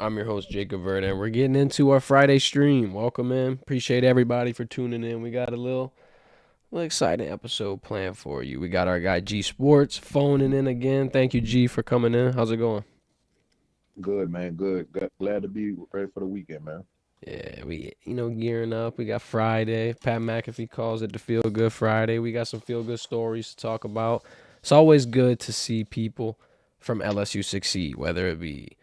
I'm your host, Jacob Verdin. We're getting into our Friday stream. Welcome in. Appreciate everybody for tuning in. We got a little exciting episode planned for you. We got our guy G Sports phoning in again. Thank you, G, for coming in. How's it going? Good, man. Good. Glad to be ready for the weekend, man. Yeah, we gearing up. We got Friday. Pat McAfee calls it the Feel Good Friday. We got some feel good stories to talk about. It's always good to see people from LSU succeed, whether it be,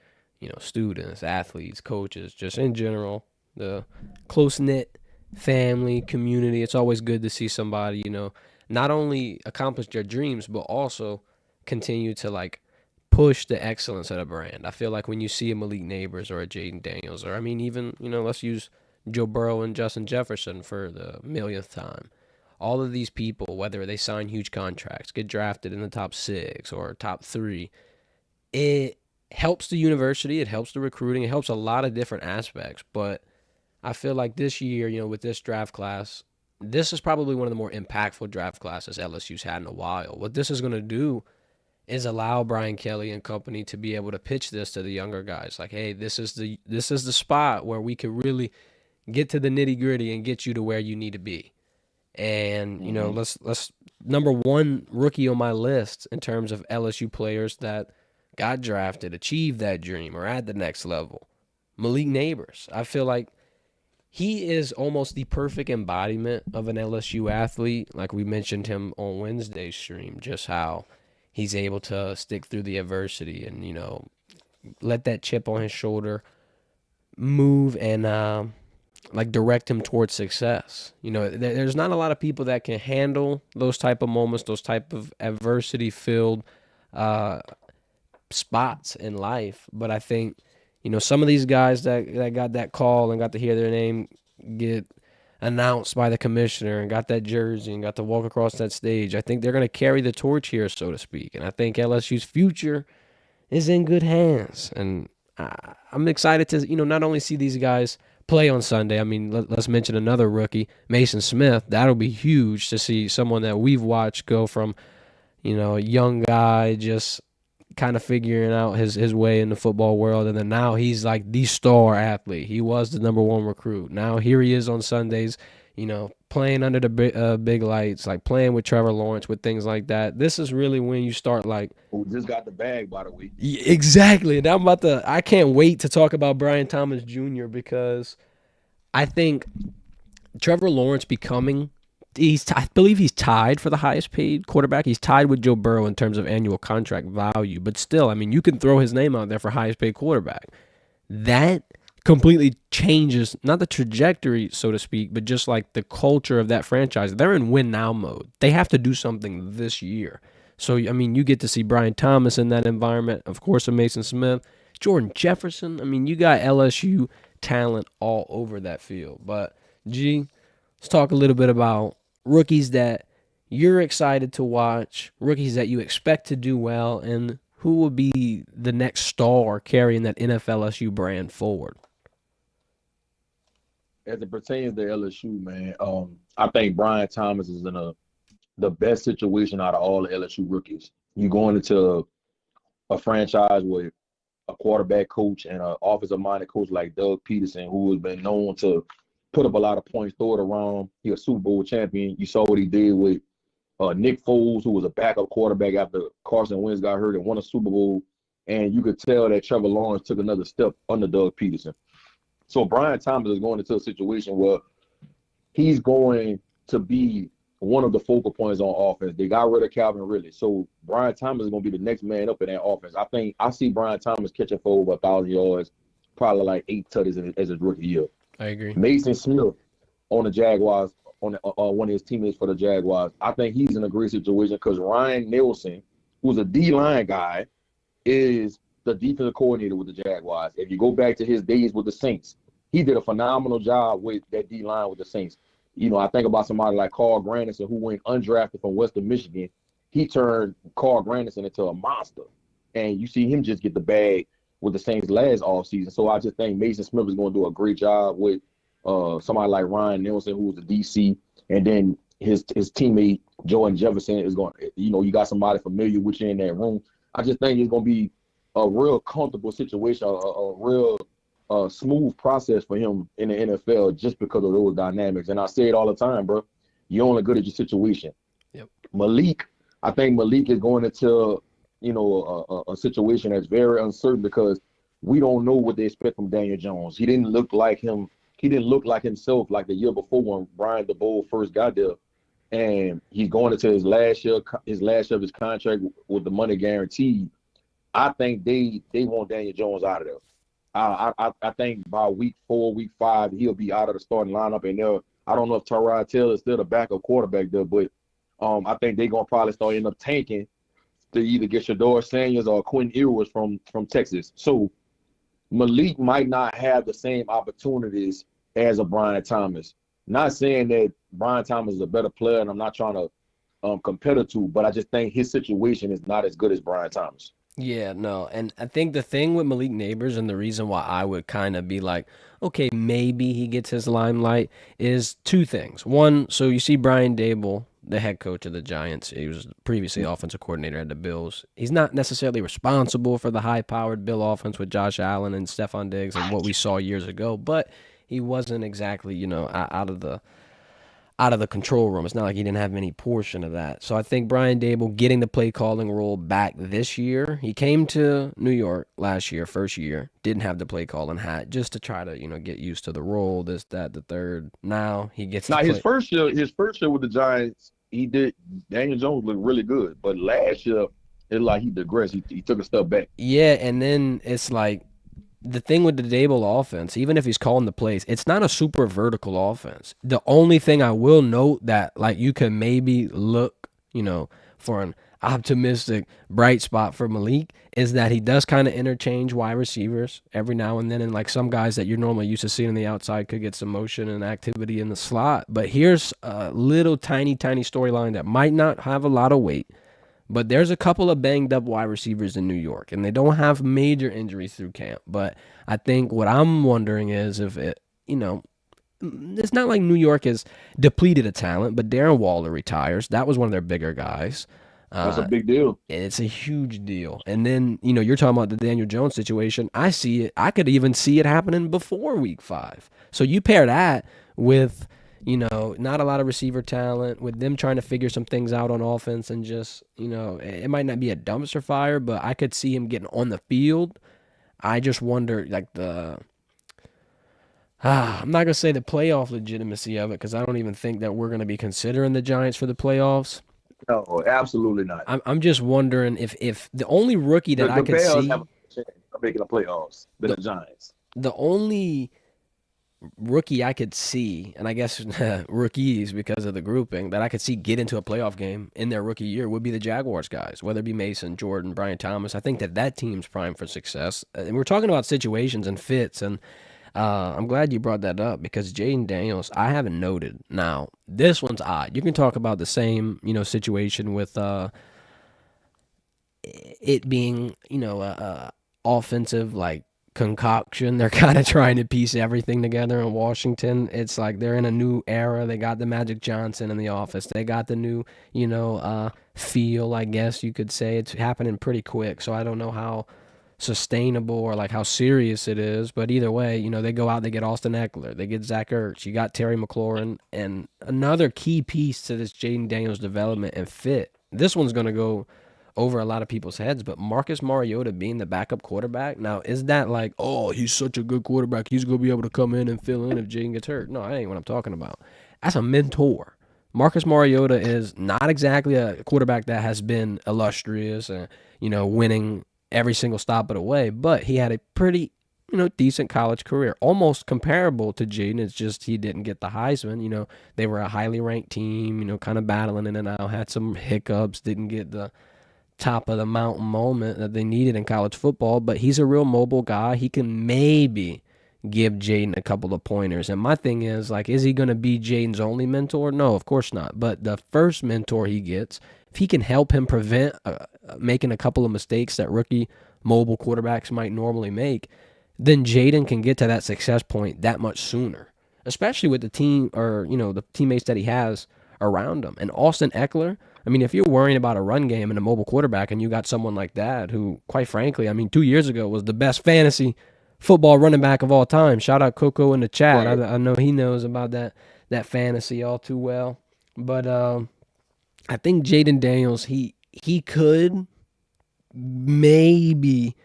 students, athletes, coaches, just in general, the close knit family, community. It's always good to see somebody, not only accomplish their dreams, but also continue to push the excellence of the brand. I feel like when you see a Malik Nabers or a Jayden Daniels, or I mean, even, let's use Joe Burrow and Justin Jefferson for the millionth time. All of these people, whether they sign huge contracts, get drafted in the top six or top three, it helps the university, it helps the recruiting, it helps a lot of different aspects. But I feel like this year, with this draft class, this is probably one of the more impactful draft classes LSU's had in a while. What this is going to do is allow Brian Kelly and company to be able to pitch this to the younger guys. Like, hey, this is the spot where we could really get to the nitty gritty and get you to where you need to be. And hmm let's number one rookie on my list in terms of LSU players that got drafted, achieved that dream, or at the next level. Malik Nabers. I feel like he is almost the perfect embodiment of an LSU athlete. Like we mentioned him on Wednesday's stream, just how he's able to stick through the adversity and let that chip on his shoulder move and direct him towards success. There's not a lot of people that can handle those type of moments, those type of adversity filled uh, spots in life. But I think some of these guys that got that call and got to hear their name get announced by the commissioner and got that jersey and got to walk across that stage, I think they're going to carry the torch here, so to speak. And I think LSU's future is in good hands. And I'm excited to, not only see these guys play on Sunday. I mean, let's mention another rookie, Maason Smith. That'll be huge to see someone that we've watched go from, a young guy just kind of figuring out his way in the football world, and then now he's like the star athlete. He was the number one recruit. Now here he is on Sundays, playing under the big lights, like playing with Trevor Lawrence, with things like that. This is really when you start Who just got the bag, by the way. exactly. And I can't wait to talk about Brian Thomas Jr. because I think Trevor Lawrence becoming I believe he's tied for the highest paid quarterback. He's tied with Joe Burrow in terms of annual contract value, but still, I mean, you can throw his name out there for highest paid quarterback. That completely changes not the trajectory, so to speak, but just like the culture of that franchise. They're in win now mode. They have to do something this year. So I mean, you get to see Brian Thomas in that environment, of course, a Maason Smith, Jordan Jefferson. I mean, you got LSU talent all over that field. But G, let's talk a little bit about rookies that you're excited to watch, rookies that you expect to do well, and who will be the next star carrying that NFLSU brand forward. As it pertains to LSU, man, I think Brian Thomas is in the best situation out of all the LSU rookies. You going into a franchise with a quarterback coach and an offensive-minded coach like Doug Peterson, who has been known to put up a lot of points, throw it around. He's a Super Bowl champion. You saw what he did with Nick Foles, who was a backup quarterback after Carson Wentz got hurt and won a Super Bowl. And you could tell that Trevor Lawrence took another step under Doug Peterson. So Brian Thomas is going into a situation where he's going to be one of the focal points on offense. They got rid of Calvin Ridley. So Brian Thomas is going to be the next man up in that offense. I think I see Brian Thomas catching for over 1,000 yards, probably like 8 tutties as his rookie year. I agree. Maason Smith on the Jaguars, on one of his teammates for the Jaguars. I think he's in a great situation because Ryan Nielsen, who's a D-line guy, is the defensive coordinator with the Jaguars. If you go back to his days with the Saints, he did a phenomenal job with that D-line with the Saints. I think about somebody like Carl Granderson, who went undrafted from Western Michigan. He turned Carl Granderson into a monster. And you see him just get the bag with the Saints last offseason. So I just think Maason Smith is going to do a great job with somebody like Ryan Nielsen, who was the DC. And then his teammate, Jordan Jefferson, is going, you got somebody familiar with you in that room. I just think it's going to be a real comfortable situation, a real smooth process for him in the NFL just because of those dynamics. And I say it all the time, bro. You're only good at your situation. Yep. Malik, I think Malik is going into, a situation that's very uncertain because we don't know what they expect from Daniel Jones. He didn't look like him. He didn't look like himself like the year before when Brian DeBoer first got there. And he's going into his last year of his contract with the money guaranteed. I think they want Daniel Jones out of there. I think by week 4, week 5, he'll be out of the starting lineup, and I don't know if Tyrod Taylor is still the backup quarterback there, but I think they're gonna probably end up tanking to either get Shador Sanders or Quinn Ewers from Texas. So Malik might not have the same opportunities as a Brian Thomas. Not saying that Brian Thomas is a better player, and I'm not trying to compare the two, but I just think his situation is not as good as Brian Thomas. Yeah, no. And I think the thing with Malik Nabers and the reason why I would kind of be like, okay, maybe he gets his limelight is two things. One, so you see Brian Dable, the head coach of the Giants. He was previously offensive coordinator at the Bills. He's not necessarily responsible for the high-powered Bill offense with Josh Allen and Stephon Diggs and what we saw years ago, but he wasn't exactly, out of the control room. It's not like he didn't have any portion of that. So I think Brian Dable getting the play calling role back this year. He came to New York last year, first year, didn't have the play calling hat just to try to, get used to the role, this, that, the third. Now he gets to play. His first year with the Giants, he did. Daniel Jones looked really good, but last year it's like he digressed. He took a step back. Yeah, and then it's like the thing with the Dable offense, even if he's calling the plays, it's not a super vertical offense. The only thing I will note that like you can maybe look, for an optimistic bright spot for Malik is that he does kind of interchange wide receivers every now and then, and like some guys that you're normally used to seeing on the outside could get some motion and activity in the slot. But here's a little tiny storyline that might not have a lot of weight. But there's a couple of banged up wide receivers in New York, and they don't have major injuries through camp. But I think what I'm wondering is if it, it's not like New York has depleted a talent, but Darren Waller retires. That was one of their bigger guys. That's a big deal. It's a huge deal. And then, you're talking about the Daniel Jones situation. I see it. I could even see it happening before week 5. So you pair that with not a lot of receiver talent, with them trying to figure some things out on offense and just, it might not be a dumpster fire, but I could see him getting on the field. I just wonder, like, I'm not going to say the playoff legitimacy of it because I don't even think that we're going to be considering the Giants for the playoffs. No, absolutely not. I'm just wondering if the only rookie that I could see have a chance of making the playoffs than the Giants. The only rookie I could see, and I guess rookies because of the grouping, that I could see get into a playoff game in their rookie year would be the Jaguars guys, whether it be Maason, Jordan, Brian Thomas. I think that team's primed for success. And we're talking about situations and fits, and I'm glad you brought that up because Jayden Daniels, I haven't noted. Now, this one's odd. You can talk about the same, situation with it being, offensive, like, concoction. They're kind of trying to piece everything together in Washington. It's like they're in a new era. They got the Magic Johnson in the office. They got the new, feel, I guess you could say. It's happening pretty quick, so I don't know how sustainable or like how serious it is. But either way, they go out, they get Austin Eckler, they get Zach Ertz, you got Terry McLaurin, and another key piece to this Jayden Daniels development and fit. This one's going to go over a lot of people's heads, but Marcus Mariota being the backup quarterback, now is that like, oh, he's such a good quarterback, he's going to be able to come in and fill in if Jayden gets hurt? No, that ain't what I'm talking about. That's a mentor. Marcus Mariota is not exactly a quarterback that has been illustrious and, winning every single stop of the way, but he had a pretty, decent college career, almost comparable to Jayden. It's just he didn't get the Heisman. They were a highly ranked team, kind of battling in and out, had some hiccups, didn't get the top of the mountain moment that they needed in college football, but he's a real mobile guy. He can maybe give Jayden a couple of pointers. And my thing is, like, is he going to be Jayden's only mentor? No, of course not. But the first mentor he gets, if he can help him prevent making a couple of mistakes that rookie mobile quarterbacks might normally make, then Jayden can get to that success point that much sooner, especially with the team or, the teammates that he has around him. And Austin Eckler, I mean, if you're worrying about a run game and a mobile quarterback and you got someone like that who, quite frankly, I mean, 2 years ago was the best fantasy football running back of all time. Shout out Coco in the chat. Right. I know he knows about that fantasy all too well. But I think Jayden Daniels, he could maybe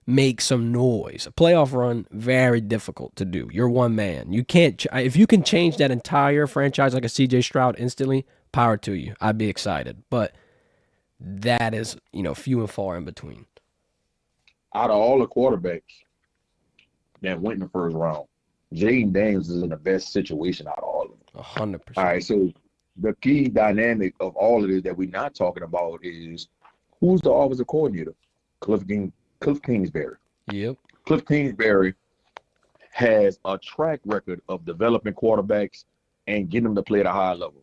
make some noise. A playoff run, very difficult to do. You're one man. You can't if you can change that entire franchise like a CJ Stroud instantly, power to you. I'd be excited. But that is, few and far in between. Out of all the quarterbacks that went in the first round, Jayden Daniels is in the best situation out of all of them. 100%. All right, so the key dynamic of all of this that we're not talking about is who's the offensive coordinator? Cliff Kingsbury. Yep. Cliff Kingsbury has a track record of developing quarterbacks and getting them to play at a high level.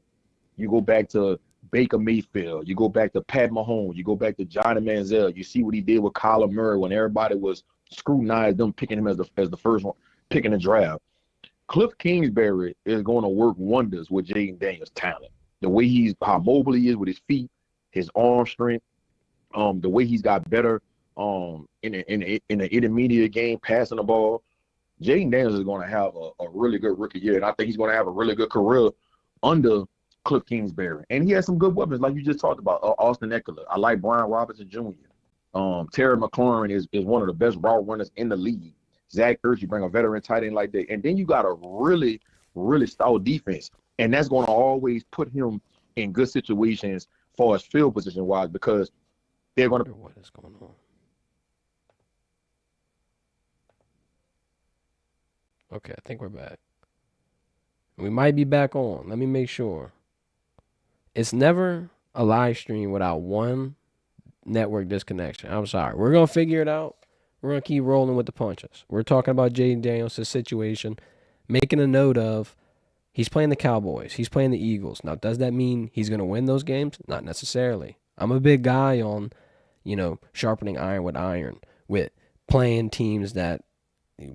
You go back to Baker Mayfield, you go back to Pat Mahomes, you go back to Johnny Manziel. You see what he did with Kyler Murray when everybody was scrutinized them picking him as the first one, picking the draft. Cliff Kingsbury is going to work wonders with Jayden Daniels' talent. The way how mobile he is with his feet, his arm strength, the way he's got better in the intermediate game, passing the ball. Jayden Daniels is going to have a really good rookie year, and I think he's going to have a really good career under Cliff Kingsbury. And he has some good weapons, like you just talked about, Austin Eckler. I like Brian Robinson Jr. Terry McLaurin is one of the best route runners in the league. Zach Ertz, you bring a veteran tight end like that. And then you got a really, really stout defense. And that's going to always put him in good situations as far as field position-wise because they're going to – What is going on? Okay, I think we're back. We might be back on. Let me make sure. It's never a live stream without one network disconnection. I'm sorry. We're going to figure it out. We're going to keep rolling with the punches. We're talking about Jayden Daniels' situation, making a note of he's playing the Cowboys. He's playing the Eagles. Now, does that mean he's going to win those games? Not necessarily. I'm a big guy on, sharpening iron with playing teams that,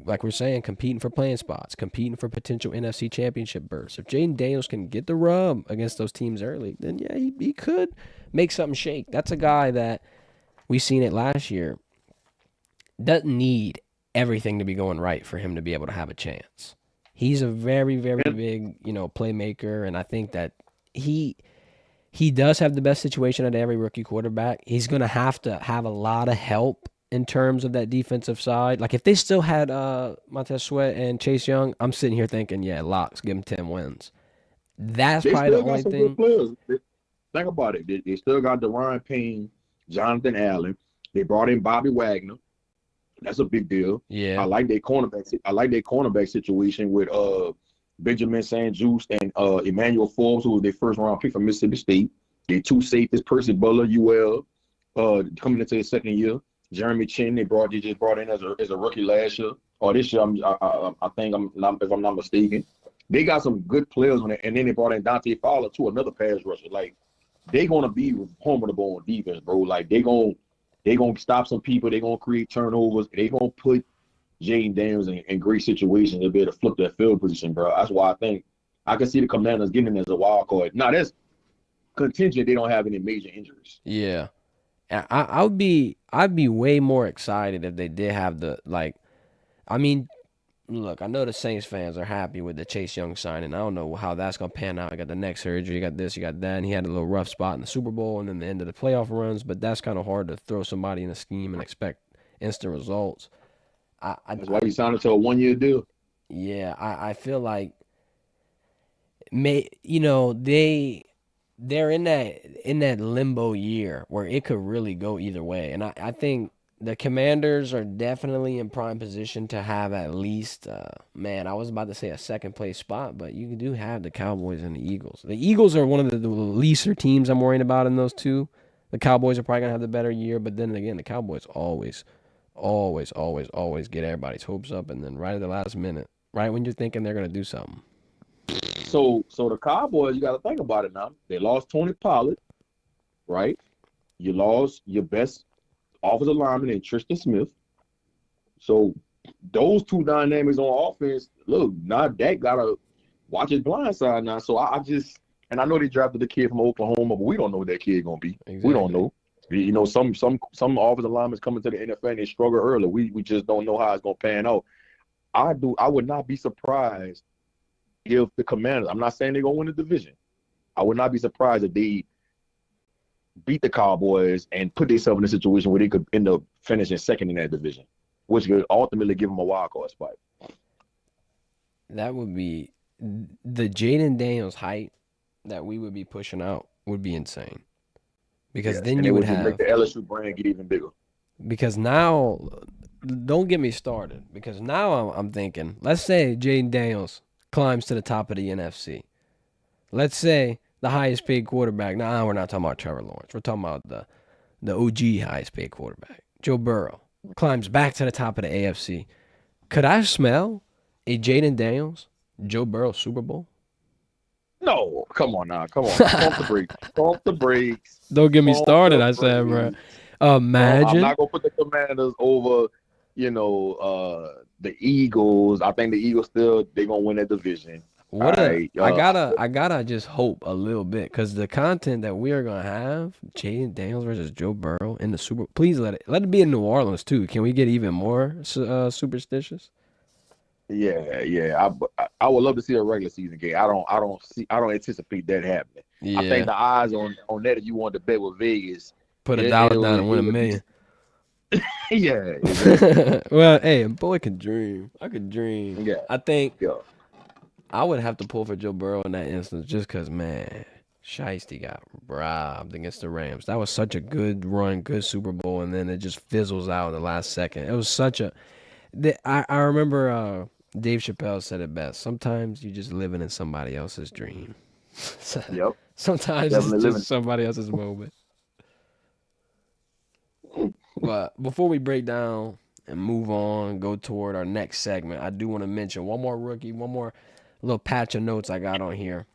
like we're saying, competing for playing spots, competing for potential NFC championship berths. If Jayden Daniels can get the rub against those teams early, then yeah, he could make something shake. That's a guy that we seen it last year. Doesn't need everything to be going right for him to be able to have a chance. He's a very, very big, playmaker, and I think that he does have the best situation at every rookie quarterback. He's going to have a lot of help in terms of that defensive side. Like if they still had Montez Sweat and Chase Young, I'm sitting here thinking, yeah, locks, give him 10 wins. That's probably the only thing. Good players. Think about it. They still got Deron Payne, Jonathan Allen. They brought in Bobby Wagner. That's a big deal. Yeah. I like their cornerback situation with Benjamin St-Juste and Emmanuel Forbes, who was their first round pick from Mississippi State. Their two safeties, Percy Butler, UL, coming into his second year. Jeremy Chin, they just brought in as a rookie last year or this year. I think if I'm not mistaken, they got some good players on it, and then they brought in Dante Fowler too, another pass rusher. Like they're gonna be formidable on defense, bro. Like they gonna stop some people. They're gonna create turnovers. They're gonna put Jayden Daniels in great situations to be able to flip that field position, bro. That's why I think I can see the Commanders getting him as a wild card. Now that's contingent they don't have any major injuries. Yeah. I'd be way more excited if they did have look, I know the Saints fans are happy with the Chase Young signing. I don't know how that's going to pan out. You got the neck surgery, you got this, you got that, and he had a little rough spot in the Super Bowl and then the end of the playoff runs, but that's kind of hard to throw somebody in a scheme and expect instant results. That's why he signed it to a 1-year deal. Yeah, I feel like they're in that limbo year where it could really go either way. And I think the Commanders are definitely in prime position to have at least, I was about to say a second place spot, but you do have the Cowboys and the Eagles. The Eagles are one of the leaser teams I'm worrying about in those two. The Cowboys are probably going to have the better year, but then again, the Cowboys always get everybody's hopes up, and then right at the last minute, right when you're thinking they're going to do something. So the Cowboys, you got to think about it now. They lost Tony Pollard, right? You lost your best offensive lineman in Tristan Smith. So those two dynamics on offense, look, now Dak got to watch his blind side now. So I just And I know they drafted the kid from Oklahoma, but we don't know what that kid gonna be. Exactly. We don't know. You know, some offensive linemen coming to the NFL and they struggle early. We just don't know how it's gonna pan out. I would not be surprised if the Commanders, I'm not saying they're gonna win the division. I would not be surprised if they beat the Cowboys and put themselves in a situation where they could end up finishing second in that division, which could ultimately give them a wild card spot. That would be the Jayden Daniels height that we would be pushing out would be insane. Because then you would have make the LSU brand get even bigger. Because now, don't get me started. Because now I'm thinking, let's say Jayden Daniels climbs to the top of the NFC. Let's say the highest paid quarterback. Nah, we're not talking about Trevor Lawrence. We're talking about the OG highest paid quarterback, Joe Burrow, climbs back to the top of the AFC. Could I smell a Jayden Daniels, Joe Burrow Super Bowl? No, come on now. Come on. Pump the brakes. Pump the brakes. Don't get me started, I said, bro. Imagine. I'm not going to put the Commanders over, the Eagles. I think the Eagles they're going to win that division. I gotta just hope a little bit because the content that we are gonna have, Jayden Daniels versus Joe Burrow in the Super. Please let it be in New Orleans too. Can we get even more superstitious? Yeah. I would love to see a regular season game. I don't anticipate that happening. Yeah. I think the odds on that if you want to bet with Vegas, put $1 down and win $1 million. Yeah. Exactly. Well, hey, a boy can dream. I could dream. Yeah. I think. Yeah. I would have to pull for Joe Burrow in that instance just because, man, Shiesty got robbed against the Rams. That was such a good run, good Super Bowl, and then it just fizzles out in the last second. It was such a – I remember Dave Chappelle said it best. Sometimes you're just living in somebody else's dream. Yep. Sometimes it's just somebody else's moment. But before we break down and move on, go toward our next segment, I do want to mention one more rookie, one more – little patch of notes I got on here.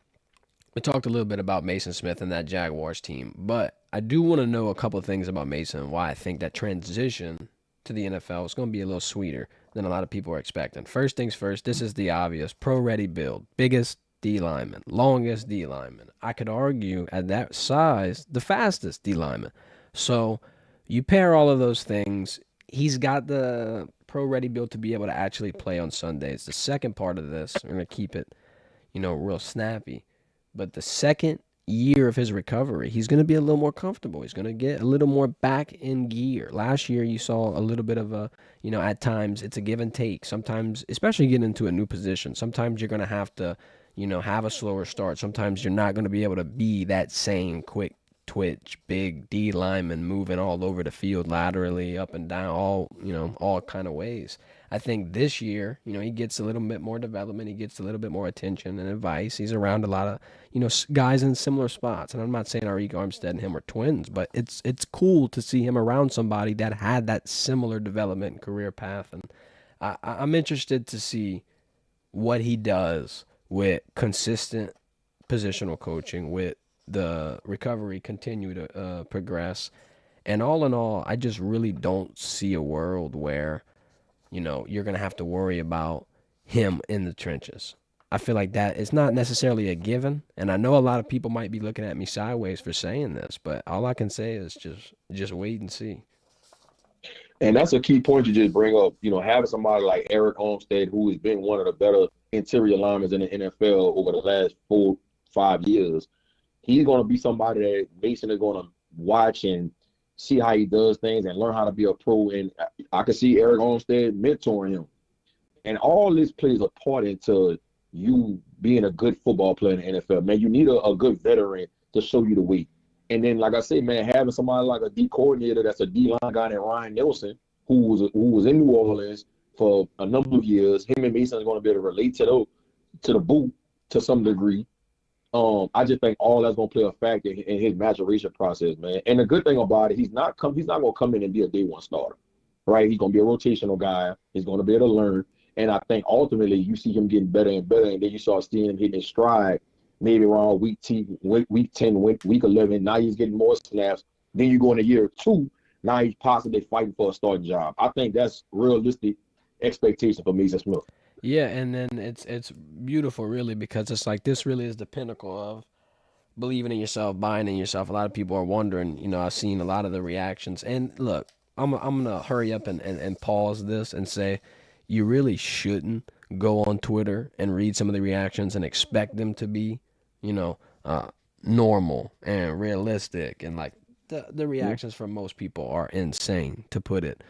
We talked a little bit about Maason Smith and that Jaguars team, but I do want to know a couple of things about Maason and why I think that transition to the NFL is going to be a little sweeter than a lot of people are expecting. First things first, this is the obvious. Pro-ready build. Biggest D lineman. Longest D lineman. I could argue at that size, the fastest D lineman. So you pair all of those things. He's got the pro-ready build to be able to actually play on Sundays. The second part of this, we're going to keep it, real snappy. But the second year of his recovery, he's going to be a little more comfortable. He's going to get a little more back in gear. Last year, you saw a little bit of a, at times it's a give and take. Sometimes, especially getting into a new position, sometimes you're going to have to, have a slower start. Sometimes you're not going to be able to be that same quick twitch, big D lineman moving all over the field laterally, up and down, all kind of ways. I think this year, he gets a little bit more development. He gets a little bit more attention and advice. He's around a lot of, guys in similar spots. And I'm not saying Arik Armstead and him are twins, but it's cool to see him around somebody that had that similar development and career path. And I'm interested to see what he does with consistent positional coaching, with the recovery continue to progress. And all in all, I just really don't see a world where, you're going to have to worry about him in the trenches. I feel like that is not necessarily a given. And I know a lot of people might be looking at me sideways for saying this, but all I can say is just wait and see. And that's a key point you just bring up. Having somebody like Arik Armstead, who has been one of the better interior linemen in the NFL over the last 4-5 years, he's going to be somebody that Maason is going to watch and see how he does things and learn how to be a pro. And I can see Arik Armstead mentoring him. And all this plays a part into you being a good football player in the NFL. Man, you need a good veteran to show you the way. And then, like I said, man, having somebody like a D coordinator that's a D-line guy named Ryan Nelson, who was in New Orleans for a number of years, him and Maason are going to be able to relate to the boot to some degree. I just think all that's gonna play a factor in his maturation process, man. And the good thing about it, he's not gonna come in and be a day one starter, right? He's gonna be a rotational guy. He's gonna be able to learn. And I think ultimately you see him getting better and better, and then you start seeing him hitting his stride maybe around week 10, week 11. Now he's getting more snaps. Then you go into year 2. Now he's possibly fighting for a starting job. I think that's realistic expectation for Maason Smith. Yeah, and then it's beautiful, really, because it's like this really is the pinnacle of believing in yourself, buying in yourself. A lot of people are wondering. I've seen a lot of the reactions. And look, I'm gonna hurry up and pause this and say, you really shouldn't go on Twitter and read some of the reactions and expect them to be, you know, uh, normal and realistic. And like the Mhm. reactions from most people are insane, to put it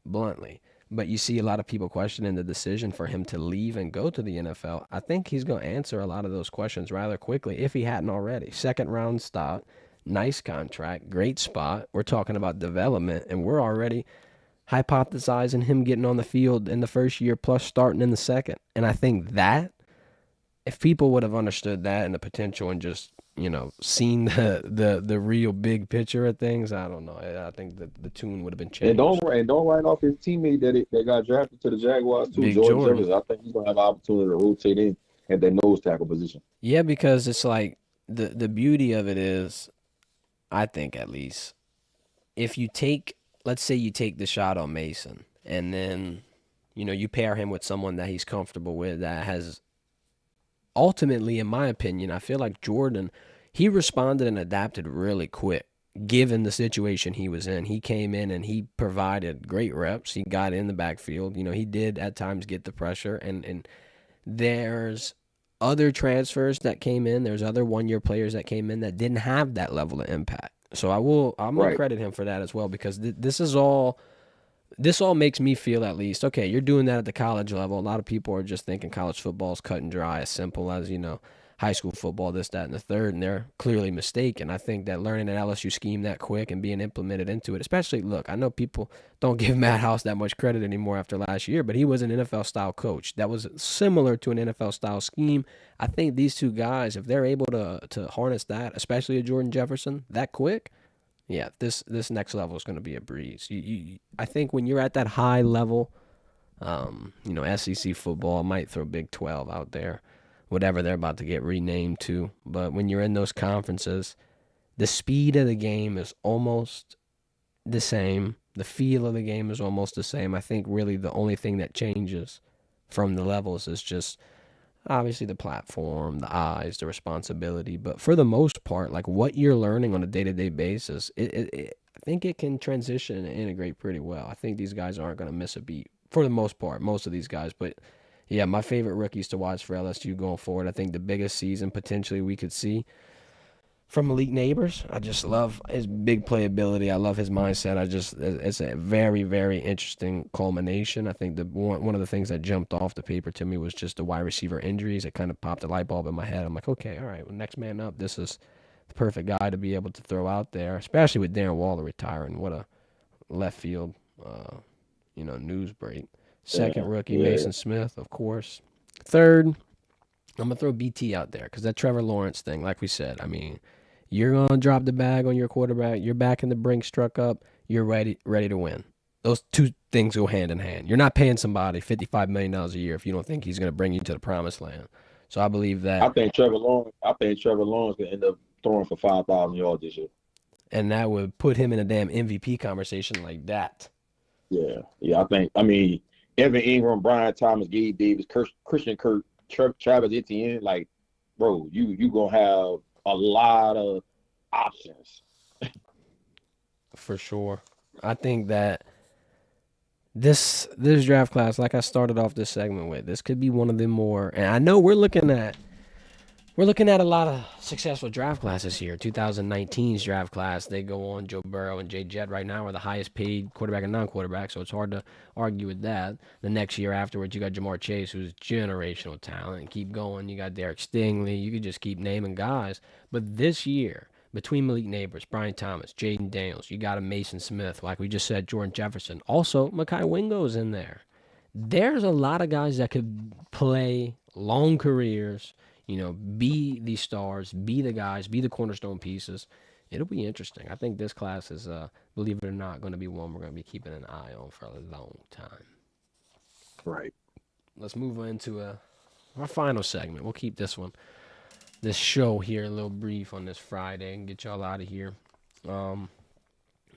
bluntly. But you see a lot of people questioning the decision for him to leave and go to the NFL. I think he's going to answer a lot of those questions rather quickly if he hadn't already. Second round stock, nice contract, great spot. We're talking about development, and we're already hypothesizing him getting on the field in the first year plus starting in the second. And I think that if people would have understood that and the potential and just seen the real big picture of things, I don't know. I think that the tune would have been changed. And don't write off his teammate that got drafted to the Jaguars too, Big Jordan Jordan. Jefferson. I think he's gonna have an opportunity to rotate in at that nose tackle position. Yeah, because it's like the beauty of it is, I think at least, if you take, let's say you take the shot on Mason, and then you pair him with someone that he's comfortable with, that has ultimately, in my opinion, I feel like Jordan, he responded and adapted really quick given the situation he was in. He came in and he provided great reps. He got in the backfield. He did at times get the pressure, and there's other transfers that came in. There's other 1 year players that came in that didn't have that level of impact. So I'm gonna Right. credit him for that as well, because this all makes me feel, at least, okay, you're doing that at the college level. A lot of people are just thinking college football is cut and dry, as simple as, high school football, this, that, and the third, and they're clearly mistaken. I think that learning an LSU scheme that quick and being implemented into it, especially, look, I know people don't give Matt House that much credit anymore after last year, but he was an NFL-style coach that was similar to an NFL-style scheme. I think these two guys, if they're able to harness that, especially a Jordan Jefferson, that quick, yeah, this next level is going to be a breeze. I think when you're at that high level, SEC football, I might throw Big 12 out there, whatever they're about to get renamed to. But when you're in those conferences, the speed of the game is almost the same. The feel of the game is almost the same. I think really the only thing that changes from the levels is just obviously the platform, the eyes, the responsibility. But for the most part, like what you're learning on a day-to-day basis, I think it can transition and integrate pretty well. I think these guys aren't going to miss a beat for the most part, most of these guys. But yeah, my favorite rookies to watch for LSU going forward. I think the biggest season potentially we could see from Malik Nabers. I just love his big playability. I love his mindset. It's a very, very interesting culmination. I think the one of the things that jumped off the paper to me was just the wide receiver injuries. It kind of popped a light bulb in my head. I'm like, okay, all right, well, next man up. This is the perfect guy to be able to throw out there, especially with Darren Waller retiring. What a left field, news break. Yeah. Second rookie, Yeah. Maason Smith, of course. Third, I'm gonna throw BT out there because that Trevor Lawrence thing, like we said, I mean, you're gonna drop the bag on your quarterback. You're backing the Brinks truck up. You're ready to win. Those two things go hand in hand. You're not paying somebody $55 million a year if you don't think he's gonna bring you to the promised land. So I believe that, I think Trevor Lawrence can end up throwing for 5,000 yards this year. and that would put him in a damn MVP conversation like that. Yeah. Yeah. I mean, Evan Ingram, Brian Thomas, Gabe Davis, Christian Kirk, Travis Etienne, like, bro, you gonna have a lot of options. For sure. I think that this draft class, like I started off this segment with, this could be one of the more, and I know we're looking at a lot of successful draft classes here. 2019's draft class, they go on Joe Burrow and Jay Jett right now are the highest paid quarterback and non-quarterback, so it's hard to argue with that. The next year afterwards, you got Jamar Chase, who's generational talent, and keep going. You got Derek Stingley. You could just keep naming guys. But this year, between Malik Nabers, Brian Thomas, Jayden Daniels, you got a Maason Smith, like we just said, Jordan Jefferson. Also, Mekhi Wingo's in there. There's a lot of guys that could play long careers, be the stars, be the guys, be the cornerstone pieces. It'll be interesting. I think this class is, believe it or not, going to be one we're going to be keeping an eye on for a long time. Right. Let's move into our final segment. We'll keep this show here a little brief on this Friday and get y'all out of here.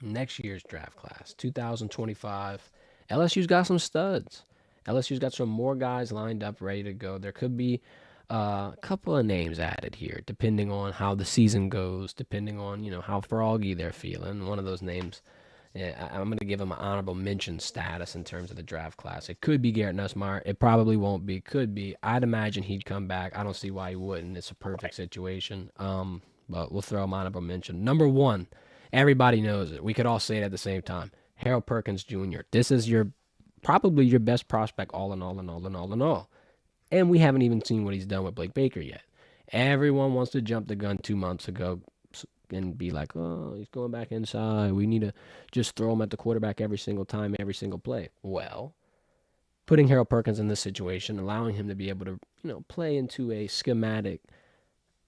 Next year's draft class, 2025. LSU's got some studs. LSU's got some more guys lined up, ready to go. There could be A couple of names added here, depending on how the season goes, depending on how froggy they're feeling. One of those names, I'm going to give him an honorable mention status in terms of the draft class. It could be Garrett Nussmeier. It probably won't be. Could be. I'd imagine he'd come back. I don't see why he wouldn't. It's a perfect situation. But we'll throw him honorable mention. Number one, everybody knows it. We could all say it at the same time. Harold Perkins Jr. This is probably your best prospect, all in all, in all, in all, in all. And we haven't even seen what he's done with Blake Baker yet. Everyone wants to jump the gun 2 months ago and be like, oh, he's going back inside. We need to just throw him at the quarterback every single time, every single play. Well, putting Harold Perkins in this situation, allowing him to be able to, play into a schematic.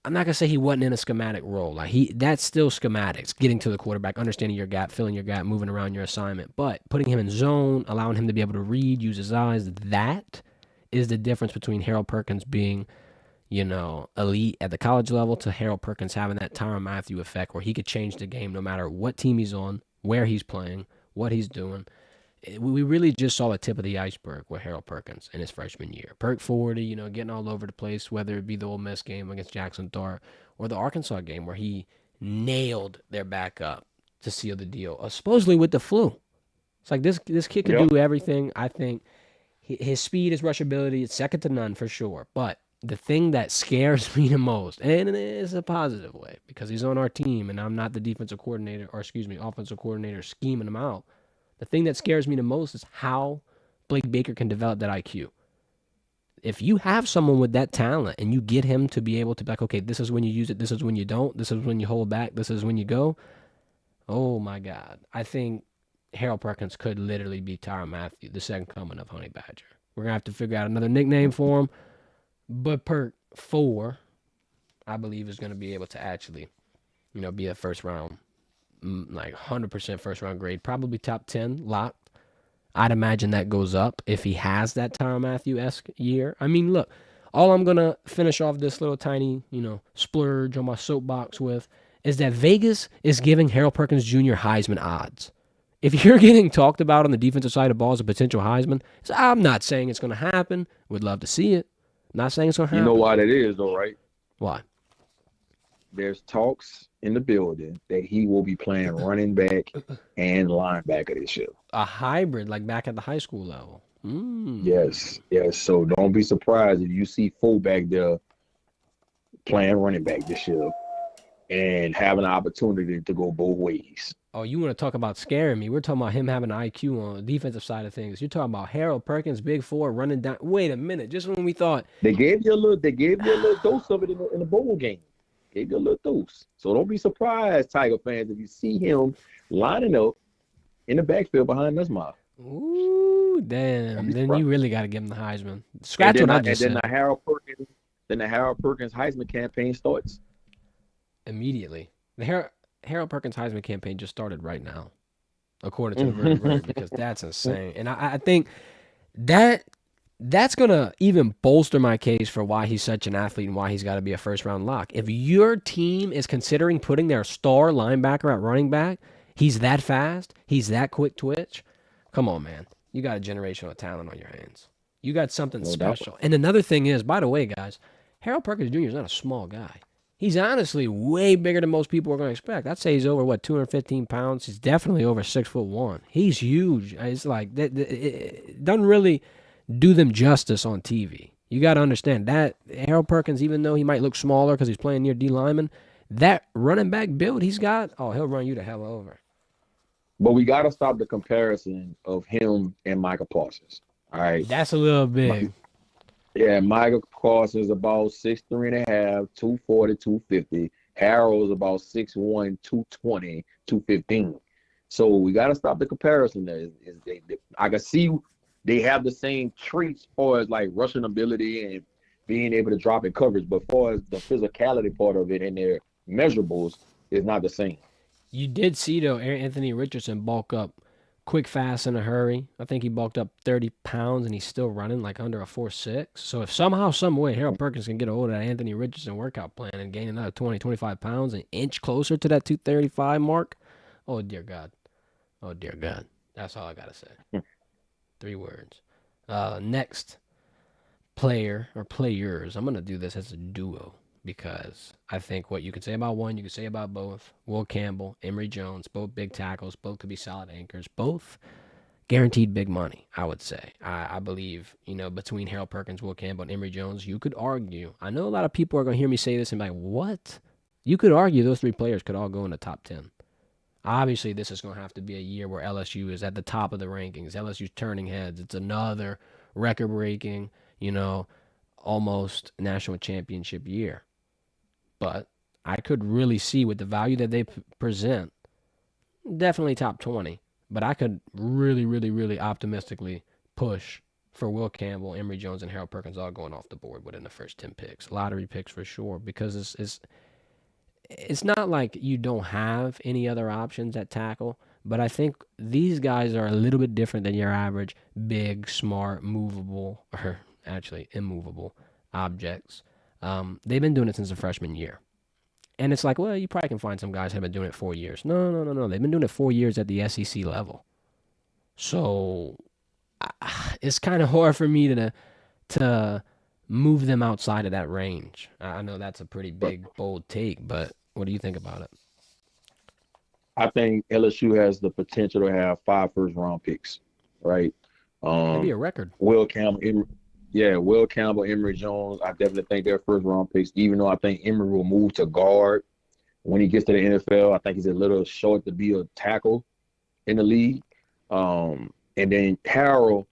I'm not gonna say he wasn't in a schematic role. That's still schematics, getting to the quarterback, understanding your gap, filling your gap, moving around your assignment. But putting him in zone, allowing him to be able to read, use his eyes, that is the difference between Harold Perkins being, elite at the college level to Harold Perkins having that Tyrann Mathieu effect where he could change the game no matter what team he's on, where he's playing, what he's doing. We really just saw the tip of the iceberg with Harold Perkins in his freshman year. Perk 40, getting all over the place, whether it be the Ole Miss game against Jackson Dart or the Arkansas game where he nailed their backup to seal the deal, supposedly with the flu. It's like this kid could do everything. I think his speed, his rushability, it's second to none for sure. But the thing that scares me the most, and it is a positive way because he's on our team and I'm not the offensive coordinator scheming him out. The thing that scares me the most is how Blake Baker can develop that IQ. If you have someone with that talent and you get him to be able to be like, okay, this is when you use it, this is when you don't, this is when you hold back, this is when you go. Oh my God. I think Harold Perkins could literally be Tyrann Mathieu, the second coming of Honey Badger. We're going to have to figure out another nickname for him. But Perk 4, I believe, is going to be able to actually, be a first round, like 100% first round grade, probably top 10 locked. I'd imagine that goes up if he has that Tyrann Mathieu-esque year. I mean, look, all I'm going to finish off this little tiny, splurge on my soapbox with is that Vegas is giving Harold Perkins Jr. Heisman odds. If you're getting talked about on the defensive side of the ball as a potential Heisman, I'm not saying it's going to happen. Would love to see it. Not saying it's going to happen. You know why that is, though, right? Why? There's talks in the building that he will be playing running back and linebacker this year. A hybrid, like back at the high school level. Yes. So don't be surprised if you see fullback there playing running back this year and having an opportunity to go both ways. Oh, you want to talk about scaring me? We're talking about him having an IQ on the defensive side of things. You're talking about Harold Perkins, big 4, running down. Wait a minute. Just when we thought they gave you a little dose of it in the bowl game. Gave you a little dose. So don't be surprised, Tiger fans, if you see him lining up in the backfield behind Nussmeier. Ooh, damn. Then you really got to give him the Heisman. Scratch what I just said. Then the Harold Perkins Heisman campaign starts. Immediately. The Harold Perkins Heisman campaign just started right now, according to the Verdin Verdict, because that's insane. And I think that's going to even bolster my case for why he's such an athlete and why he's got to be a first-round lock. If your team is considering putting their star linebacker at running back, he's that fast, he's that quick twitch, come on, man. You got a generational talent on your hands. You got something special. And another thing is, by the way, guys, Harold Perkins Jr. is not a small guy. He's honestly way bigger than most people are going to expect. I'd say he's over, 215 pounds. He's definitely over 6'1". He's huge. It's like, it doesn't really do them justice on TV. You got to understand that Harold Perkins, even though he might look smaller because he's playing near D lineman, that running back build he's got, he'll run you the hell over. But we got to stop the comparison of him and Micah Parsons. All right. That's a little big. Yeah, Micah Parsons is about 6'3.5", 240, 250. Harold's about 6'1", 220, 215. So we got to stop the comparison there. I can see they have the same traits as far as like rushing ability and being able to drop in coverage, but as far as the physicality part of it and their measurables is not the same. You did see, though, Anthony Richardson bulk up quick, fast, in a hurry. I think he bulked up 30 pounds, and he's still running like under a 4.6. So if somehow, some way, Harold Perkins can get a hold of that Anthony Richardson workout plan and gain another 20, 25 pounds, an inch closer to that 235 mark, oh, dear God. Oh, dear God. That's all I got to say. 3 words. Next, player or players. I'm going to do this as a duo because I think what you can say about one, you can say about both. Will Campbell, Emory Jones, both big tackles, both could be solid anchors, both guaranteed big money, I would say. I believe, between Harold Perkins, Will Campbell, and Emory Jones, you could argue. I know a lot of people are going to hear me say this and be like, what? You could argue those three players could all go in the top 10. Obviously, this is going to have to be a year where LSU is at the top of the rankings. LSU's turning heads. It's another record-breaking, almost national championship year. But I could really see with the value that they present, definitely top 20. But I could really, really, really optimistically push for Will Campbell, Emory Jones, and Harold Perkins all going off the board within the first 10 picks. Lottery picks for sure, because it's not like you don't have any other options at tackle, but I think these guys are a little bit different than your average big, smart, movable, or actually immovable objects. They've been doing it since the freshman year. And it's like, well, you probably can find some guys who have been doing it 4 years. No, no, no, no. They've been doing it 4 years at the SEC level. So it's kind of hard for me to move them outside of that range. I know that's a pretty big, bold take, but what do you think about it? I think LSU has the potential to have 5 first-round picks, right? That'd be a record. Will Campbell, Will Campbell, Emory Jones. I definitely think they're first-round picks, even though I think Emory will move to guard when he gets to the NFL. I think he's a little short to be a tackle in the league. And then Harold,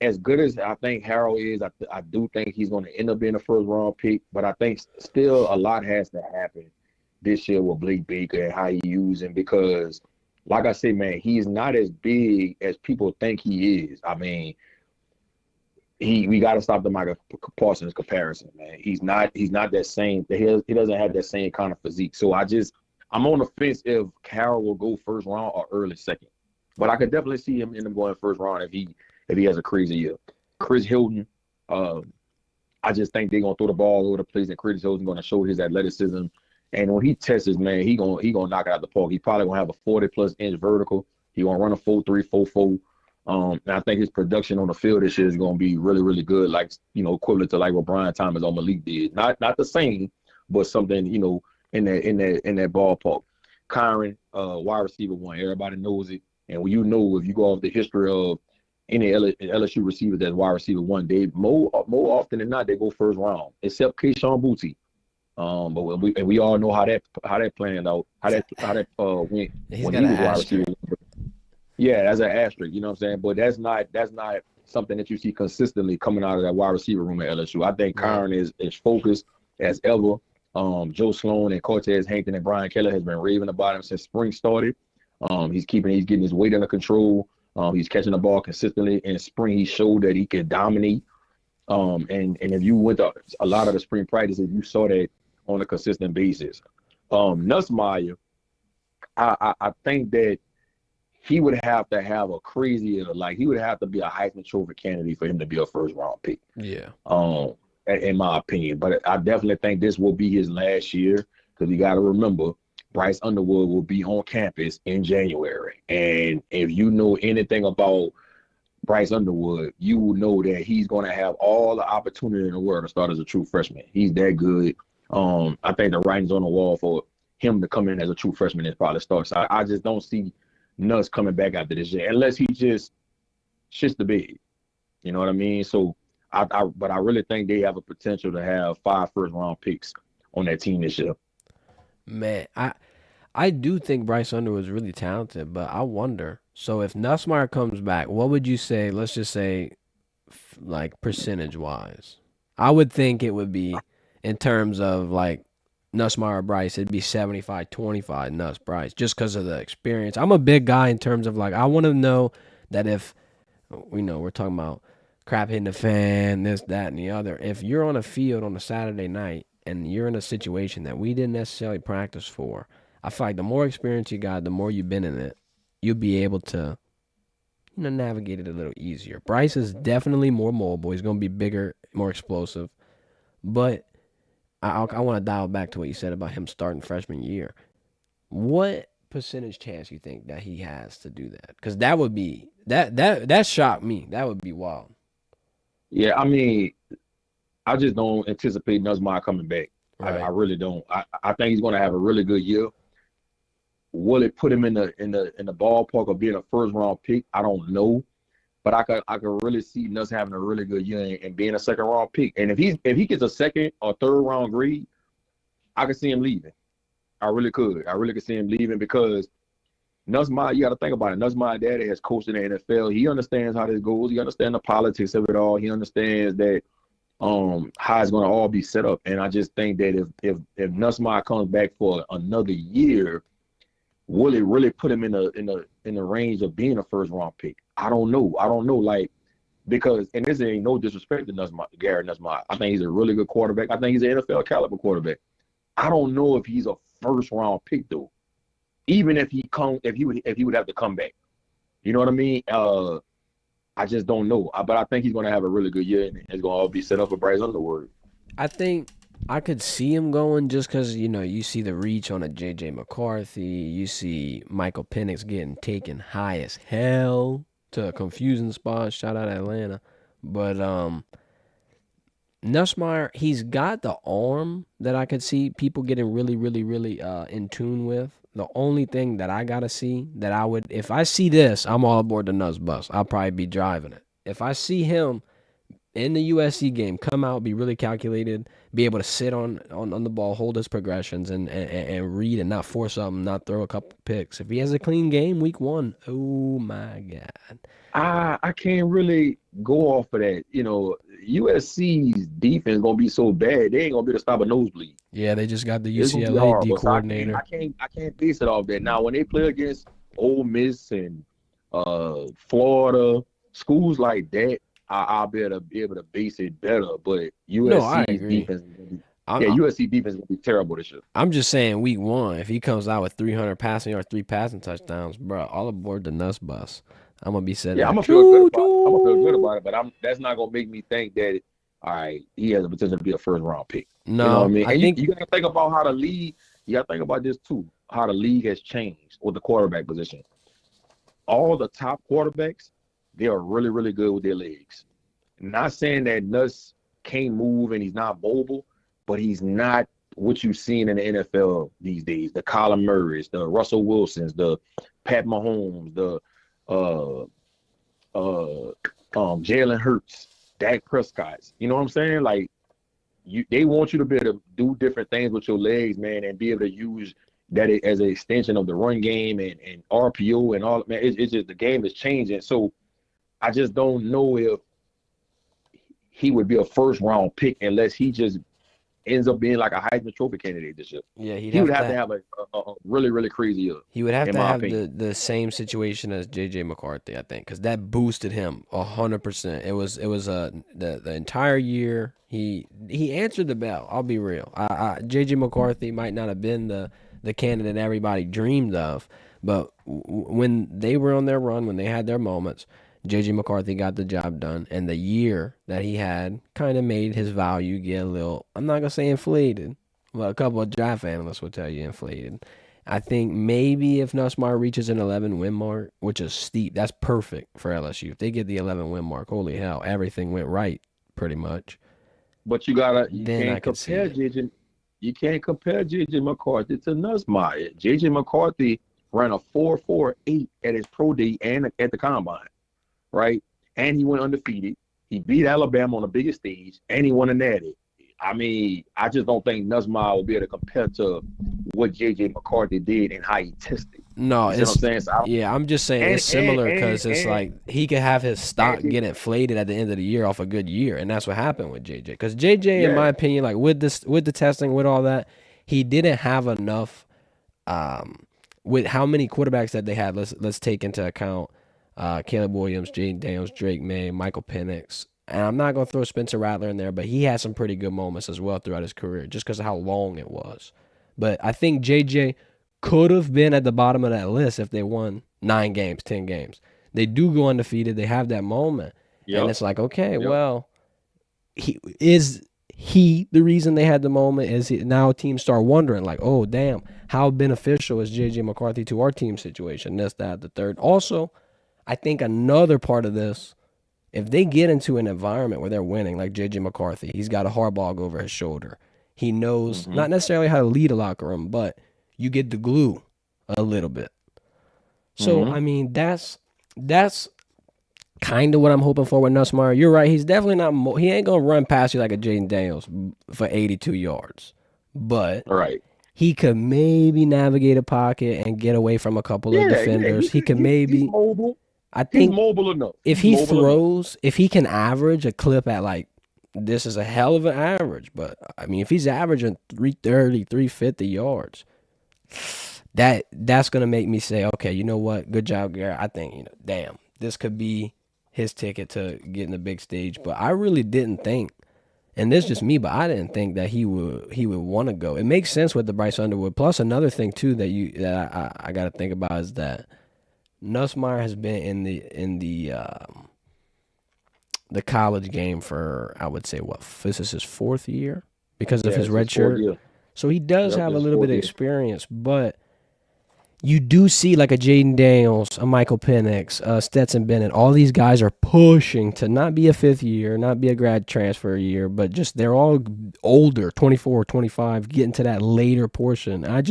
as good as I think Harold is, I do think he's going to end up being a first-round pick, but I think still a lot has to happen this year with Blake Baker and how he uses him because, like I said, man, he's not as big as people think he is. I mean, we got to stop the Micah Parsons comparison, man. He's not that same. He doesn't have that same kind of physique. So I'm on the fence if Harold will go first round or early second, but I could definitely see him end up going first round if he has a crazy year. Chris Hilton, I just think they're gonna throw the ball over the place, and Chris Hilton's gonna show his athleticism. And when he tests, man, he gonna knock it out the park. He probably gonna have a 40+ inch vertical. He gonna run a 4.3, 4.4. And I think his production on the field this year is gonna be really, really good, like equivalent to like what Brian Thomas on Malik did. Not the same, but something in that ballpark. Kyron, wide receiver 1, everybody knows it. And when if you go off the history of any LSU receiver that's wide receiver 1, they more often than not they go first round, except Keyshawn Booty. But we all know how that planned out, how that went when he was wide receiver. Yeah, that's an asterisk, you know what I'm saying? But that's not something that you see consistently coming out of that wide receiver room at LSU. I think Kyron is focused as ever. Joe Sloan and Cortez Hankton and Brian Keller has been raving about him since spring started. He's getting his weight under control. He's catching the ball consistently. In spring, he showed that he could dominate. And if you went to a lot of the spring practices, you saw that on a consistent basis. Nussmeier, I think that he would have to have a crazier, like he would have to be a Heisman Trophy candidate for him to be a first round pick. Yeah. In my opinion, but I definitely think this will be his last year because you got to remember Bryce Underwood will be on campus in January, and if you know anything about Bryce Underwood, you will know that he's going to have all the opportunity in the world to start as a true freshman. He's that good. I think the writing's on the wall for him to come in as a true freshman and probably start. So I just don't see Nuss coming back after this year unless he just shits the bed. You know what I mean? So but I really think they have a potential to have 5 first-round picks on that team this year. Man, I do think Bryce Underwood is really talented, but I wonder. So if Nussmeier comes back, what would you say? Let's just say, like percentage-wise, I would think it would be in terms of like Nussmeier Bryce. It'd be 75-25 Nuss Bryce, just because of the experience. I'm a big guy in terms of like I want to know that if we're talking about crap hitting the fan, this, that, and the other. If you're on a field on a Saturday night and you're in a situation that we didn't necessarily practice for, I feel like the more experience you got, the more you've been in it, you'll be able to navigate it a little easier. Bryce is definitely more mobile. He's going to be bigger, more explosive. But I want to dial back to what you said about him starting freshman year. What percentage chance you think that he has to do that? Because that would be that shocked me. That would be wild. Yeah, I mean, I just don't anticipate Nuzma coming back. I Right. really don't. I think he's going to have a really good year. Will it put him in the ballpark of being a first round pick? I don't know, but I could really see Nuss having a really good year and being a second round pick. And if he gets a second or third round grade, I could see him leaving. I really could. I really could see him leaving because Nussmeier, you got to think about it. Nussmeier daddy has coached in the NFL. He understands how this goes. He understands the politics of it all. He understands that how it's going to all be set up. And I just think that if Nussmeier comes back for another year, will it really put him in the range of being a first round pick? I don't know. Like, because, and this ain't no disrespect to Garrett Nussmeier. I think he's a really good quarterback. I think he's an NFL caliber quarterback. I don't know if he's a first round pick though. Even if he would have to come back. You know what I mean? I just don't know. But I think he's going to have a really good year, and it's going to all be set up for Bryce Underwood. I think I could see him going just because, you see the reach on a J.J. McCarthy. You see Michael Penix getting taken high as hell to a confusing spot. Shout out Atlanta. But Nussmeier, he's got the arm that I could see people getting really, really, really in tune with. The only thing that I gotta see that I would, if I see this, I'm all aboard the Nuss bus. I'll probably be driving it. If I see him in the USC game, come out, be really calculated, be able to sit on the ball, hold his progressions, and read and not force something, not throw a couple picks. If he has a clean game week 1, oh my God. I can't really go off of that. USC's defense gonna be so bad, they ain't gonna be able to stop a nosebleed. Yeah, they just got the It's gonna be UCLA D horrible. So coordinator. I can't base it off that. Now, when they play against Ole Miss and Florida, schools like that, I'll be able to base it better. But No, I USC's agree. defense is gonna be, I'm, yeah, USC defense is gonna be terrible this year. I'm just saying week 1, if he comes out with 300 passing yards, 3 passing touchdowns, bro, all aboard the Nuss bus. I'm going to be sitting Yeah, there. I'm gonna feel good about it. I'm gonna feel good about it, but that's not gonna make me think that all right, he has the potential to be a first round pick. You know what I No, mean? I And think you gotta think about how the league, you gotta think about this too, how the league has changed with the quarterback position. All the top quarterbacks, they are really, really good with their legs. Not saying that Nuss can't move and he's not mobile, but he's not what you've seen in the NFL these days. The Kyler Murrays, the Russell Wilsons, the Pat Mahomes, the Jalen Hurts, Dak Prescott. You know what I'm saying? Like, they want you to be able to do different things with your legs, man, and be able to use that as an extension of the run game and RPO and all. Man, it's just the game is changing. So I just don't know if he would be a first round pick unless he just ends up being like a Heisman Trophy candidate this year. yeah, He would have to have a really, really crazy year. he would have in to my have opinion. the same situation as J.J. McCarthy, I think, because that boosted him 100%. It was the entire year he answered the bell. I'll be real. J.J. McCarthy might not have been the candidate everybody dreamed of, but when they were on their run, when they had their moments, J.J. McCarthy got the job done, and the year that he had kind of made his value get a little, I'm not going to say inflated, but a couple of draft analysts will tell you inflated. I think maybe if Nussmeier reaches an 11 win mark, which is steep, that's perfect for LSU. If they get the 11 win mark, holy hell, everything went right pretty much. But you Then I can't could see compare it. JJ McCarthy to Nussmeier. JJ McCarthy ran a 4.48 at his pro day and at the combine, right? And he went undefeated. He beat Alabama on the biggest stage, and he won a natty. I mean, I just don't think Nussmeier will be able to compare to what JJ McCarthy did and how he tested. No, You see what I'm it's saying? So yeah. I'm just saying and it's and similar and because it's and like he could have his stock and get inflated at the end of the year off a good year, and that's what happened with JJ. Because JJ, in yeah, my opinion, like with the testing, with all that, he didn't have enough. With how many quarterbacks that they had, let's take into account Caleb Williams, Jayden Daniels, Drake May, Michael Penix. And I'm not gonna throw Spencer Rattler in there, but he had some pretty good moments as well throughout his career, just because of how long it was. But I think JJ could have been at the bottom of that list if they won 9 games, 10 games. They do go undefeated. They have that moment, and yep, it's like, okay, yep. well, he the reason they had the moment? Is now teams start wondering, like, oh damn, how beneficial is JJ McCarthy to our team situation? This, that, the third. Also, I think another part of this If they get into an environment where they're winning, like J.J. McCarthy, he's got a hard ball over his shoulder. He knows Mm-hmm. not necessarily how to lead a locker room, but you get the glue a little bit. So, Mm-hmm. I mean, that's kind of what I'm hoping for with Nussmeier. You're right. He's definitely not. He ain't gonna run past you like a Jayden Daniels for 82 yards, but Right. he could maybe navigate a pocket and get away from a couple of Yeah. defenders. He could He's maybe. mobile. I He's think mobile enough. if He's he mobile enough. throws, if he can average a clip at like, this is a hell of an average, but I mean, if he's averaging 330, 350 yards, that's gonna make me say, okay, you know what? Good job, Garrett. I think, damn, this could be his ticket to getting the big stage. But I really didn't think, and this is just me, but I didn't think that he would want to go. It makes sense with the Bryce Underwood. Plus another thing too that I got to think about is that Nussmeier has been in the college game for, I would say, this is his 4th year because of his red shirt. So he does have a little bit of experience, but you do see like a Jayden Daniels, a Michael Penix, Stetson Bennett. All these guys are pushing to not be a 5th year, not be a grad transfer year, but just they're all older, 24, 25, getting to that later portion. I'm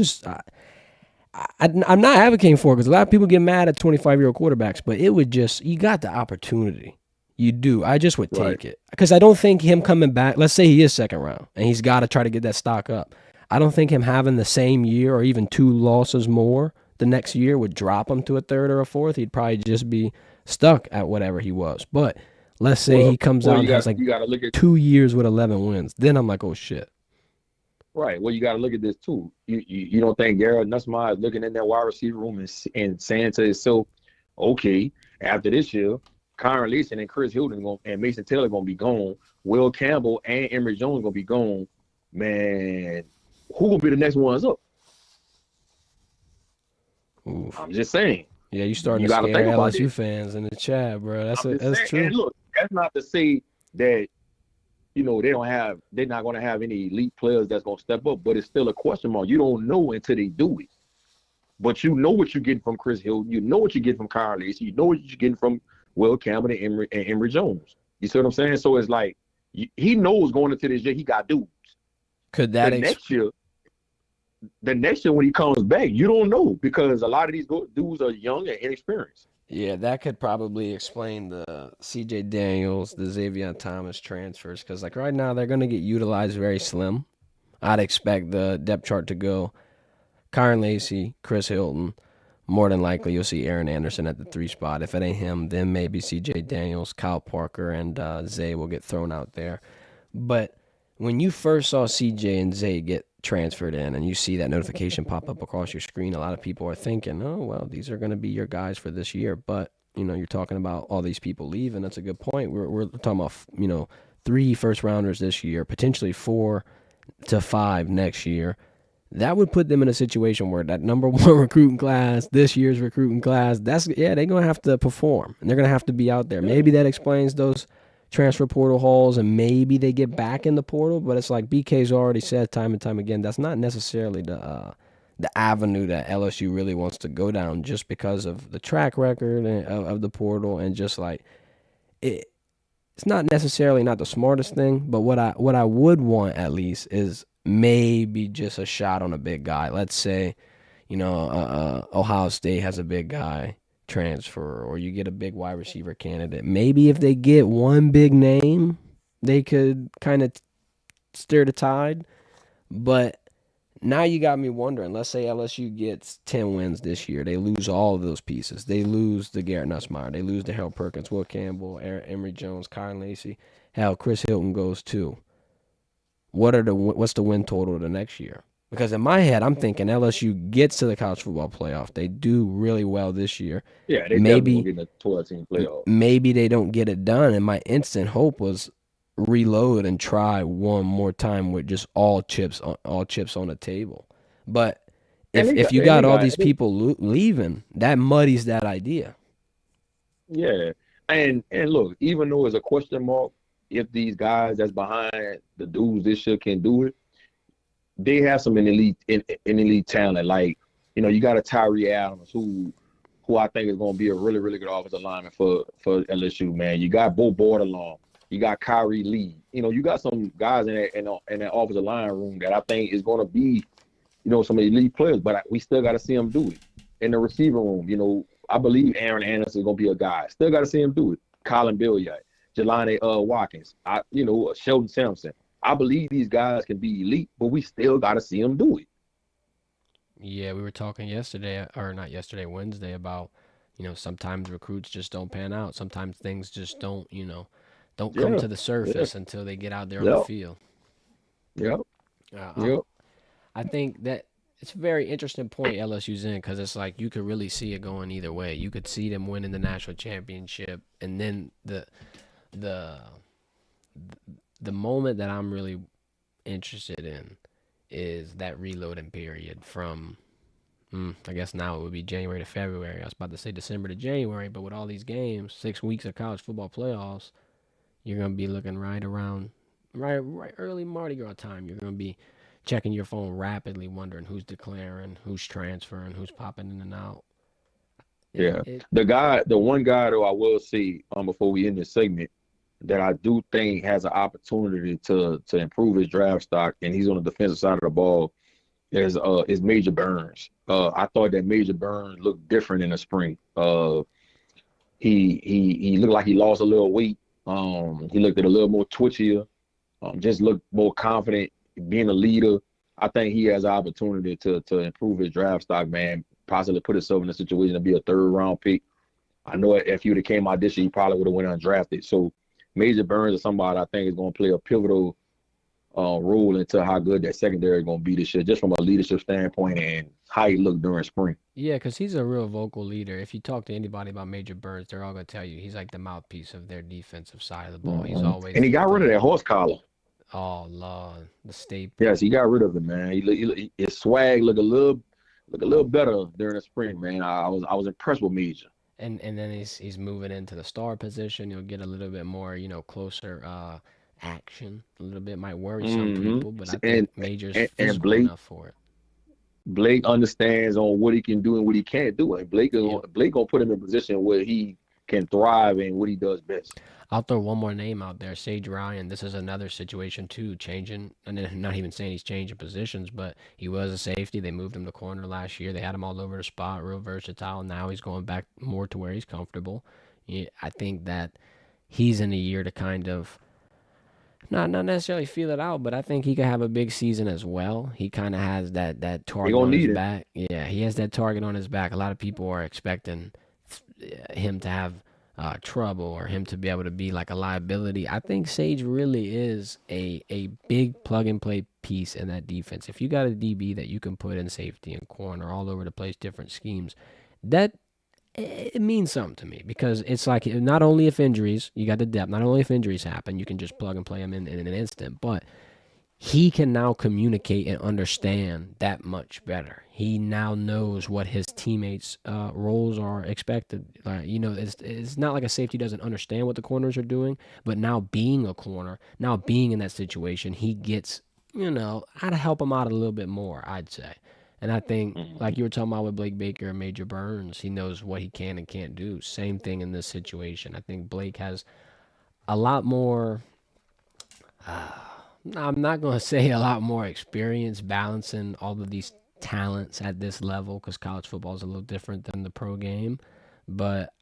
not advocating for it because a lot of people get mad at 25-year-old quarterbacks, but it would just, you got the opportunity. You do. I just would take it because I don't think him coming back, let's say he is 2nd round and he's got to try to get that stock up. I don't think him having the same year or even 2 losses more the next year would drop him to a 3rd or a 4th. He'd probably just be stuck at whatever he was. But let's say he comes out and has like 2 years with 11 wins. Then I'm like, oh, shit. Right. Well, you got to look at this, too. You don't think Garrett Nussmeier is looking in that wide receiver room and saying to himself, okay, after this year, Kyron Leeson and Chris Hilton and Mason Taylor going to be gone. Will Campbell and Emory Jones going to be gone. Man, who will be the next ones up? Oof. I'm just saying. Yeah, you starting to scare LSU fans in the chat, bro. That's true. And look, that's not to say that, they're not going to have any elite players that's going to step up, but it's still a question mark. You don't know until they do it. But you know what you're getting from Chris Hilton. You know what you're getting from Kyron Leeson. You know what you're getting from Will Campbell and Emory Jones. You see what I'm saying? So it's like, he knows going into this year he got dudes. Could that the next year when he comes back, you don't know because a lot of these dudes are young and inexperienced. Yeah, that could probably explain the C.J. Daniels, the Xavier Thomas transfers because, like, right now they're going to get utilized very slim. I'd expect the depth chart to go Kyron Lacy, Chris Hilton. More than likely, you'll see Aaron Anderson at the 3 spot. If it ain't him, then maybe C.J. Daniels, Kyle Parker, and Zay will get thrown out there. But when you first saw C.J. and Zay get transferred in and you see that notification pop up across your screen, a lot of people are thinking, oh, well, these are going to be your guys for this year. But, you're talking about all these people leaving. That's a good point. We're talking about, 3 first-rounders this year, potentially 4 to 5 next year. That would put them in a situation where that number 1 recruiting class, this year's recruiting class, they're going to have to perform, and they're going to have to be out there. Maybe that explains those transfer portal hauls, and maybe they get back in the portal, but it's like BK's already said time and time again, that's not necessarily the avenue that LSU really wants to go down just because of the track record of the portal and just like it's not necessarily not the smartest thing, but what I would want at least is maybe just a shot on a big guy. Let's say, Ohio State has a big guy transfer, or you get a big wide receiver candidate. Maybe if they get one big name, they could kind of steer the tide. But now you got me wondering. Let's say LSU gets 10 wins this year. They lose all of those pieces. They lose the Garrett Nussmeier. They lose the Harold Perkins, Will Campbell, Emory Jones, Kyron Lacy. Hell, Chris Hilton goes too. What's the win total the next year? Because in my head, I'm thinking LSU gets to the college football playoff. They do really well this year. Yeah, they definitely get in the 12-team playoff. Maybe they don't get it done, and my instant hope was reload and try one more time with just all chips on the table. But if you got all these people leaving, that muddies that idea. Yeah, and look, even though it's a question mark if these guys that's behind the dudes this year can do it, they have some elite talent. Like, you got a Tyree Adams who who I think is going to be a really, really good offensive lineman for LSU, man. You got Bo Bordelon. You got Kyrie Lee. You got some guys in that offensive line room that I think is going to be, some elite players, but we still got to see them do it. In the receiver room, I believe Aaron Anderson is going to be a guy. Still got to see him do it. Colin Billiard, Jelani Watkins, Sheldon Sampson. I believe these guys can be elite, but we still got to see them do it. Yeah, we were talking Wednesday about, sometimes recruits just don't pan out. Sometimes things just don't come to the surface until they get out there on the field. Yep. I think that it's a very interesting point LSU's in, because it's like you could really see it going either way. You could see them winning the national championship, and then the moment that I'm really interested in is that reloading period from, I guess now it would be January to February. I was about to say December to January, but with all these games, 6 weeks of college football playoffs, you're going to be looking right early Mardi Gras time. You're going to be checking your phone rapidly, wondering who's declaring, who's transferring, who's popping in and out. The one guy, though, I will see before we end this segment, that I do think has an opportunity to improve his draft stock, and he's on the defensive side of the ball, is Major Burns. I thought that Major Burns looked different in the spring. He looked like he lost a little weight. He looked a little more twitchier. Just looked more confident being a leader. I think he has an opportunity to improve his draft stock, man. Possibly put himself in a situation to be a 3rd round pick. I know if he would have came out this year, he probably would have went undrafted. So Major Burns is somebody I think is going to play a pivotal role into how good that secondary is going to be this year, just from a leadership standpoint and how he looked during spring. Yeah, because he's a real vocal leader. If you talk to anybody about Major Burns, they're all going to tell you he's like the mouthpiece of their defensive side of the ball. He's always, and he got rid of that horse collar. Oh Lord, the staple. Yes, he got rid of it, man. His swag looked a little better during the spring, man. I was impressed with Major. And then he's moving into the star position. You'll get a little bit more, closer action. A little bit might worry some people, but I think Major's physical enough for it. Blake understands on what he can do and what he can't do, and Blake gonna put him in a position where he can thrive in what he does best. I'll throw one more name out there, Sage Ryan. This is another situation too, changing, and not even saying he's changing positions, but he was a safety. They moved him to corner last year. They had him all over the spot, real versatile. Now he's going back more to where he's comfortable. I think that he's in a year to kind of not necessarily feel it out, but I think he could have a big season as well. He kind of has that target on his back. Yeah, he has that target on his back. A lot of people are expecting him to have trouble or him to be able to be like a liability. I think Sage really is a big plug-and-play piece in that defense. If you got a DB that you can put in safety and corner all over the place, different schemes, that it means something to me, because it's like not only if injuries, you got the depth, not only if injuries happen, you can just plug and play him in an instant, but he can now communicate and understand that much better. He now knows what his teammates' roles are expected. It's not like a safety doesn't understand what the corners are doing, but now being a corner, now being in that situation, he gets, how to help him out a little bit more, I'd say. And I think, like you were talking about with Blake Baker and Major Burns, he knows what he can and can't do. Same thing in this situation. I think Blake has a lot more, I'm not going to say a lot more experience balancing all of these talents at this level, because college football is a little different than the pro game. But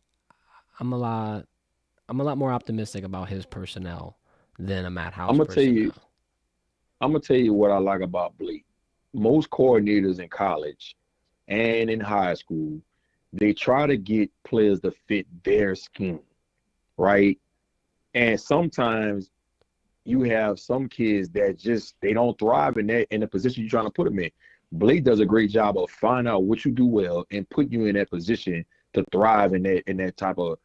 I'm a lot more optimistic about his personnel than a Matt House personnel. I'm going to tell you what I like about Blake. Most coordinators in college and in high school, they try to get players to fit their scheme, right? And sometimes you have some kids that they don't thrive in the position you're trying to put them in. Blake does a great job of finding out what you do well and put you in that position to thrive in that type of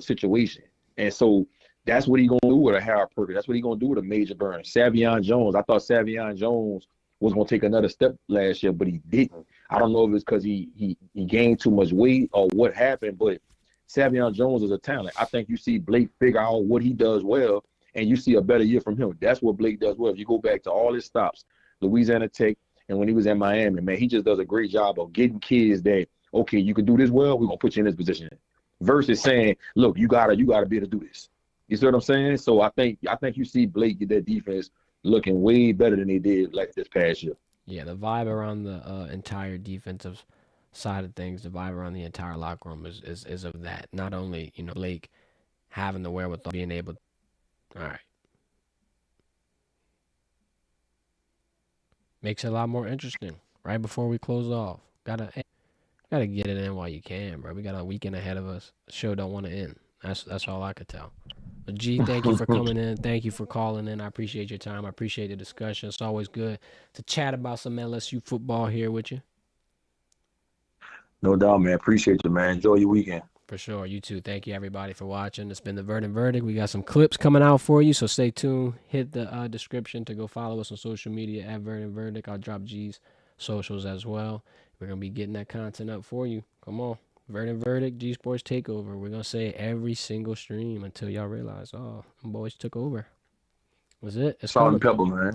situation. And so that's what he's gonna do with a Harold Perkins. That's what he's gonna do with a Major Burns. Savion Jones. I thought Savion Jones was going to take another step last year, but he didn't. I don't know if it's because he gained too much weight or what happened, but Savion Jones is a talent. I think you see Blake figure out what he does well, and you see a better year from him. That's what Blake does well. If you go back to all his stops, Louisiana Tech, and when he was at Miami, man, he just does a great job of getting kids that okay, you can do this well, we're gonna put you in this position. Versus saying, look, you gotta be able to do this. You see what I'm saying? So I think you see Blake get that defense looking way better than they did like this past year. Yeah, the vibe around the entire defensive side of things, the vibe around the entire locker room is of that. Not only, Blake having the wherewithal, being able. All right, makes it a lot more interesting. Right before we close off, gotta get it in while you can, bro. We got a weekend ahead of us. The show don't want to end. That's all I could tell. But G, thank you for coming in. Thank you for calling in. I appreciate your time. I appreciate the discussion. It's always good to chat about some LSU football here with you. No doubt, man. Appreciate you, man. Enjoy your weekend. For sure. You too. Thank you, everybody, for watching. It's been the Verdin Verdict. We got some clips coming out for you, so stay tuned. Hit the description to go follow us on social media at Verdin Verdict. I'll drop G's socials as well. We're going to be getting that content up for you. Come on. Verdin Verdict, G Sports Takeover. We're going to say it every single stream until y'all realize, oh, them boys took over. That's it. It's Salt and coming. pepper, man.